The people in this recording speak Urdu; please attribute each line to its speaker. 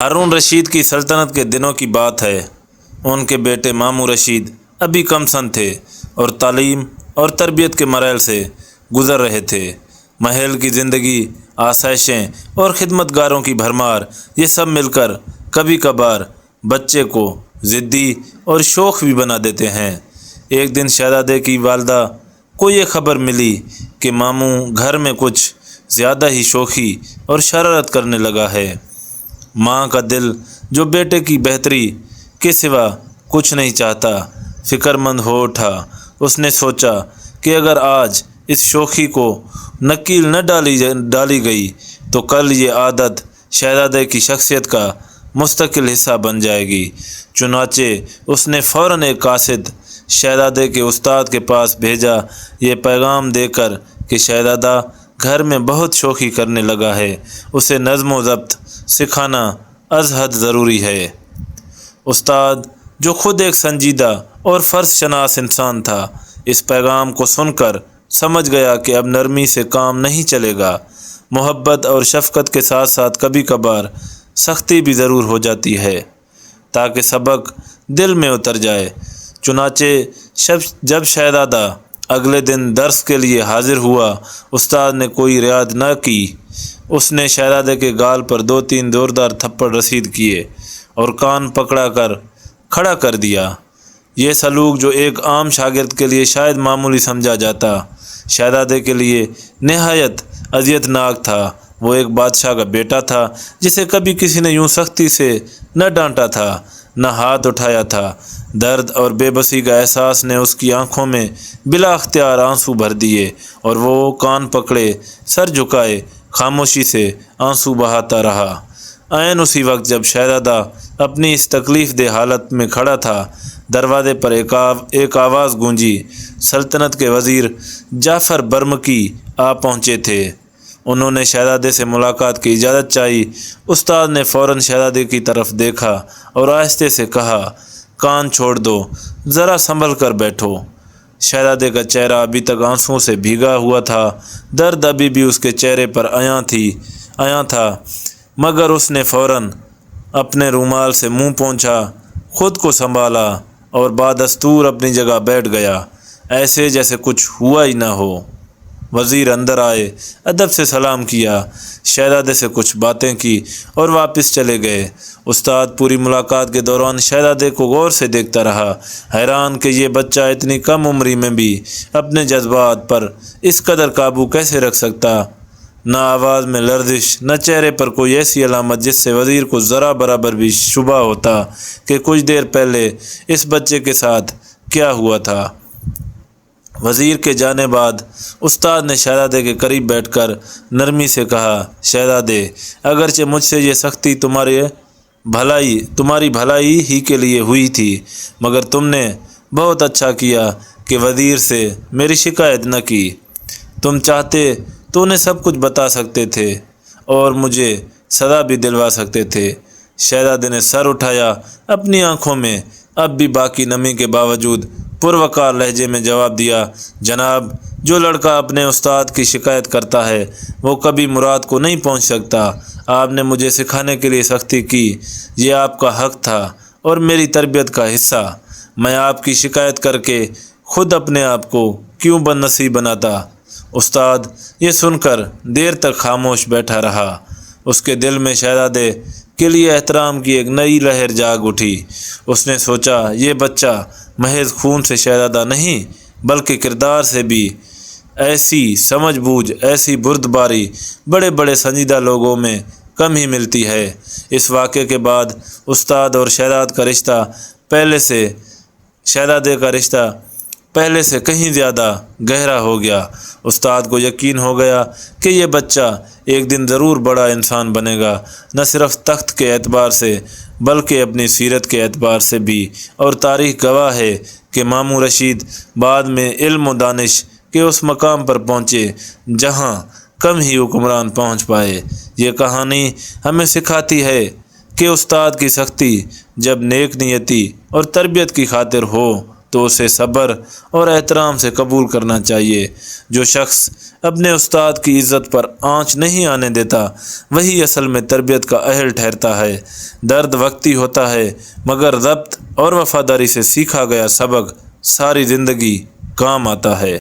Speaker 1: ہارون رشید کی سلطنت کے دنوں کی بات ہے۔ ان کے بیٹے ماموں رشید ابھی کم سن تھے اور تعلیم اور تربیت کے مراحل سے گزر رہے تھے۔ محل کی زندگی، آسائشیں اور خدمت گاروں کی بھرمار، یہ سب مل کر کبھی کبھار بچے کو ضدی اور شوخ بھی بنا دیتے ہیں۔ ایک دن شہزادے کی والدہ کو یہ خبر ملی کہ ماموں گھر میں کچھ زیادہ ہی شوخی اور شرارت کرنے لگا ہے۔ ماں کا دل جو بیٹے کی بہتری کے سوا کچھ نہیں چاہتا، فکر مند ہو اٹھا۔ اس نے سوچا کہ اگر آج اس شوخی کو نکیل نہ ڈالی گئی تو کل یہ عادت شہزادے کی شخصیت کا مستقل حصہ بن جائے گی۔ چنانچہ اس نے فوراً ایک قاصد شہزادے کے استاد کے پاس بھیجا، یہ پیغام دے کر کہ شہزادہ گھر میں بہت شوخی کرنے لگا ہے، اسے نظم و ضبط سکھانا از حد ضروری ہے۔ استاد جو خود ایک سنجیدہ اور فرض شناس انسان تھا، اس پیغام کو سن کر سمجھ گیا کہ اب نرمی سے کام نہیں چلے گا۔ محبت اور شفقت کے ساتھ ساتھ کبھی کبھار سختی بھی ضرور ہو جاتی ہے تاکہ سبق دل میں اتر جائے۔ چنانچہ جب شہزادہ اگلے دن درس کے لیے حاضر ہوا، استاد نے کوئی رعایت نہ کی۔ اس نے شہزادے کے گال پر 2-3 زوردار تھپڑ رسید کیے اور کان پکڑا کر کھڑا کر دیا۔ یہ سلوک جو ایک عام شاگرد کے لیے شاید معمولی سمجھا جاتا، شہزادے کے لیے نہایت اذیت ناک تھا۔ وہ ایک بادشاہ کا بیٹا تھا جسے کبھی کسی نے یوں سختی سے نہ ڈانٹا تھا، نہ ہاتھ اٹھایا تھا۔ درد اور بے بسی کا احساس نے اس کی آنکھوں میں بلا اختیار آنسو بھر دیے اور وہ کان پکڑے سر جھکائے خاموشی سے آنسو بہاتا رہا۔ عین اسی وقت جب شہزادہ اپنی اس تکلیف دہ حالت میں کھڑا تھا، دروازے پر ایک آواز گونجی۔ سلطنت کے وزیر جعفر برمکی آ پہنچے تھے۔ انہوں نے شہزادے سے ملاقات کی اجازت چاہی۔ استاد نے فوراً شہزادے کی طرف دیکھا اور آہستہ سے کہا، کان چھوڑ دو، ذرا سنبھل کر بیٹھو۔ شہزادے کا چہرہ ابھی تک آنسوؤں سے بھیگا ہوا تھا، درد ابھی بھی اس کے چہرے پر عیاں تھا، مگر اس نے فوراً اپنے رومال سے منہ پونچھا، خود کو سنبھالا اور بادستور اپنی جگہ بیٹھ گیا، ایسے جیسے کچھ ہوا ہی نہ ہو۔ وزیر اندر آئے، ادب سے سلام کیا، شہزادے سے کچھ باتیں کی اور واپس چلے گئے۔ استاد پوری ملاقات کے دوران شہزادے کو غور سے دیکھتا رہا، حیران کہ یہ بچہ اتنی کم عمری میں بھی اپنے جذبات پر اس قدر قابو کیسے رکھ سکتا۔ نہ آواز میں لرزش، نہ چہرے پر کوئی ایسی علامت جس سے وزیر کو ذرا برابر بھی شبہ ہوتا کہ کچھ دیر پہلے اس بچے کے ساتھ کیا ہوا تھا۔ وزیر کے جانے بعد استاد نے شہزادے کے قریب بیٹھ کر نرمی سے کہا، شہزادے، اگرچہ مجھ سے یہ سختی تمہاری بھلائی ہی کے لیے ہوئی تھی، مگر تم نے بہت اچھا کیا کہ وزیر سے میری شکایت نہ کی۔ تم چاہتے تو انہیں سب کچھ بتا سکتے تھے اور مجھے سزا بھی دلوا سکتے تھے۔ شہزادے نے سر اٹھایا، اپنی آنکھوں میں اب بھی باقی نمی کے باوجود پروقار لہجے میں جواب دیا، جناب، جو لڑکا اپنے استاد کی شکایت کرتا ہے وہ کبھی مراد کو نہیں پہنچ سکتا۔ آپ نے مجھے سکھانے کے لیے سختی کی، یہ آپ کا حق تھا اور میری تربیت کا حصہ۔ میں آپ کی شکایت کر کے خود اپنے آپ کو کیوں بد نصیب بناتا۔ استاد یہ سن کر دیر تک خاموش بیٹھا رہا۔ اس کے دل میں شہزادے کے لیے احترام کی ایک نئی لہر جاگ اٹھی۔ اس نے سوچا، یہ بچہ محض خون سے شہزادہ نہیں بلکہ کردار سے بھی ایسی سمجھ بوجھ، ایسی بردباری بڑے بڑے سنجیدہ لوگوں میں کم ہی ملتی ہے۔ اس واقعے کے بعد استاد اور شہزادے کا رشتہ پہلے سے کہیں زیادہ گہرا ہو گیا۔ استاد کو یقین ہو گیا کہ یہ بچہ ایک دن ضرور بڑا انسان بنے گا، نہ صرف تخت کے اعتبار سے بلکہ اپنی سیرت کے اعتبار سے بھی، اور تاریخ گواہ ہے کہ ماموں رشید بعد میں علم و دانش کے اس مقام پر پہنچے جہاں کم ہی حکمران پہنچ پائے۔ یہ کہانی ہمیں سکھاتی ہے کہ استاد کی سختی جب نیک نیتی اور تربیت کی خاطر ہو تو اسے صبر اور احترام سے قبول کرنا چاہیے۔ جو شخص اپنے استاد کی عزت پر آنچ نہیں آنے دیتا وہی اصل میں تربیت کا اہل ٹھہرتا ہے۔ درد وقتی ہوتا ہے مگر ضبط اور وفاداری سے سیکھا گیا سبق ساری زندگی کام آتا ہے۔